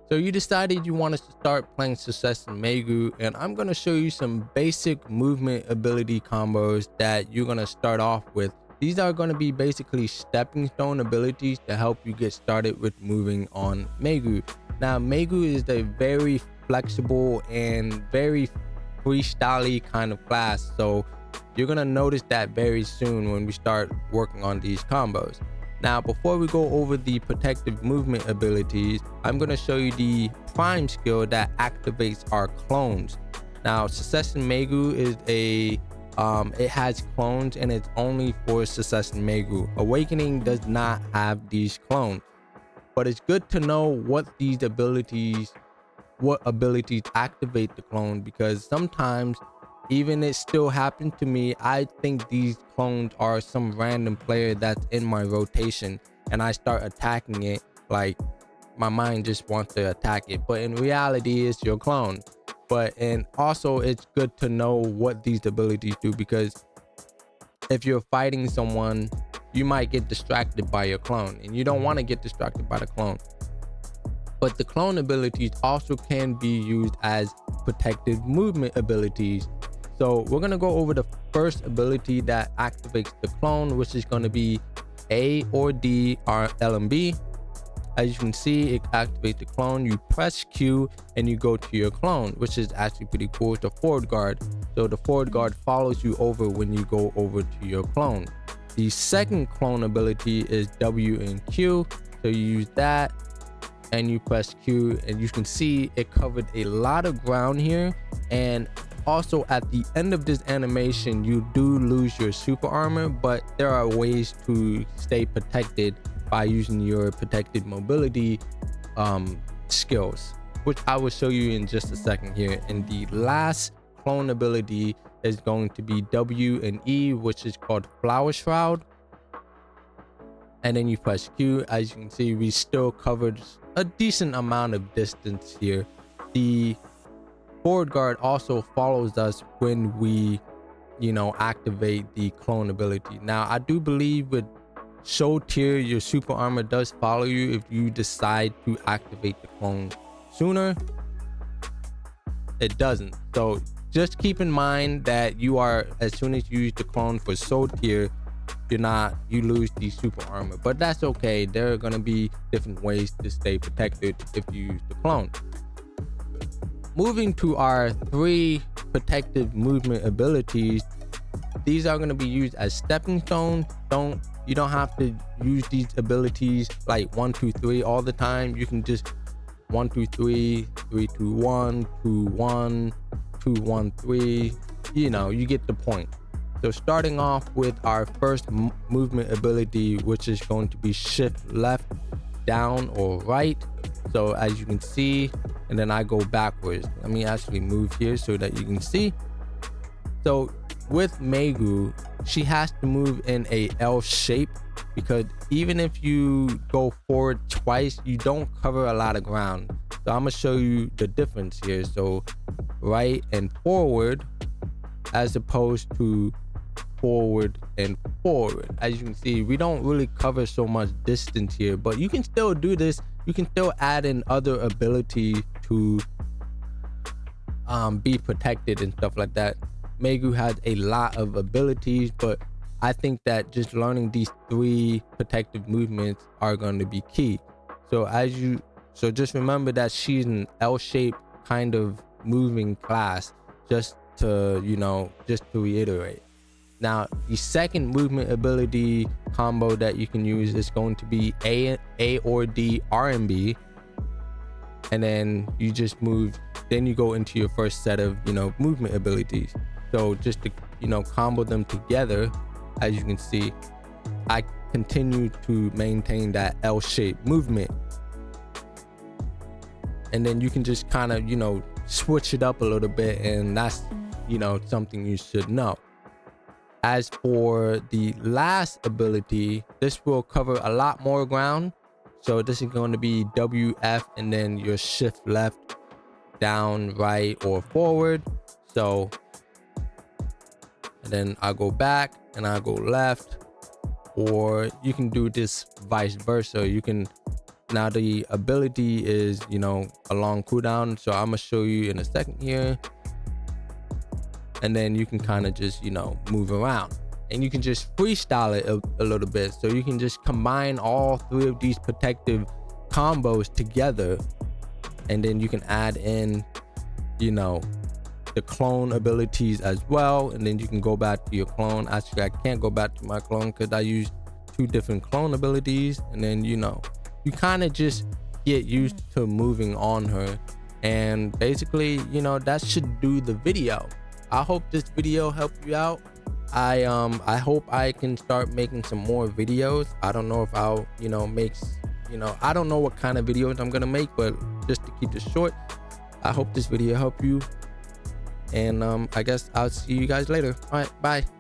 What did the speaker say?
So you decided you wanted to start playing Success in Maegu, and I'm going to show you some basic movement ability combos that you're going to start off with. These are going to be basically stepping stone abilities to help you get started with moving on Maegu. Now, Maegu is a very flexible and very freestyle kind of class, so you're going to notice that very soon when we start working on these combos. Now, before we go over the protective movement abilities, I'm going to show you the prime skill that activates our clones. Now, Success in Maegu is it has clones and it's only for Success in Maegu. Awakening does not have these clones, but it's good to know what abilities activate the clone, because sometimes even it still happened to me. I think these clones are some random player that's in my rotation and I start attacking it, like my mind just wants to attack it, but in reality it's your clone. And also it's good to know what these abilities do, because if you're fighting someone, you might get distracted by your clone and you don't want to get distracted by the clone. But the clone abilities also can be used as protective movement abilities. So we're going to go over the first ability that activates the clone, which is going to be A or D or LMB. As you can see, it activates the clone. You press Q and you go to your clone, which is actually pretty cool. It's the forward guard. So the forward guard follows you over when you go over to your clone. The second clone ability is W and Q. So you use that and you press Q, and you can see it covered a lot of ground here. And also at the end of this animation, you do lose your super armor, but there are ways to stay protected by using your protected mobility skills, which I will show you in just a second here. And the last clone ability is going to be W and E, which is called Flower Shroud. And then you press Q. As you can see, we still covered a decent amount of distance here. The forward guard also follows us when we, activate the clone ability. Now, I do believe with show tier, your super armor does follow you if you decide to activate the clone sooner. It doesn't. So just keep in mind that as soon as you use the clone for soul tier, you lose the super armor, but that's okay. There are going to be different ways to stay protected if you use the clone. Moving to our 3 protective movement abilities, these are going to be used as stepping stones. You don't have to use these abilities like 1 2 3 all the time. You can just 1 2 3 3 2 1 2 1 2 1 3. You get the point. So starting off with our first movement ability, which is going to be shift left, down, or right. So as you can see, and then I go backwards. Let me actually move here so that you can see. So with Maegu, she has to move in a L shape, because even if you go forward twice, you don't cover a lot of ground. So I'm gonna show you the difference here. So right and forward, as opposed to forward and forward. As you can see, we don't really cover so much distance here, but you can still do this. You can still add in other ability to be protected and stuff like that. Maegu has a lot of abilities, but I think that just learning these 3 protective movements are going to be key. So just remember that she's an L-shaped kind of moving class, just to reiterate. Now, the second movement ability combo that you can use is going to be A or D RMB, and then you just move. Then you go into your first set of movement abilities. So just to combo them together, as you can see, I continue to maintain that L-shaped movement, and then you can just kind of switch it up a little bit, and that's something you should know. As for the last ability, this will cover a lot more ground. So this is going to be WF and then your shift left, down, right, or forward. So, and then I go back and I go left, or you can do this vice versa. You can Now the ability is, you know, a long cooldown, so I'm gonna show you in a second here, and then you can kind of just, you know, move around, and you can just freestyle it a little bit. So you can just combine all three of these protective combos together, and then you can add in, you know, the clone abilities as well, and then you can go back to your clone. Actually, I can't go back to my clone because I use 2 different clone abilities, and then, you know, you kind of just get used to moving on her. And basically, you know, that should do the video. I hope this video helped you out. I hope I can start making some more videos. I don't know if I'll, you know, I don't know what kind of videos I'm gonna make, but just to keep this short, I hope this video helped you. And I guess I'll see you guys later. All right, bye.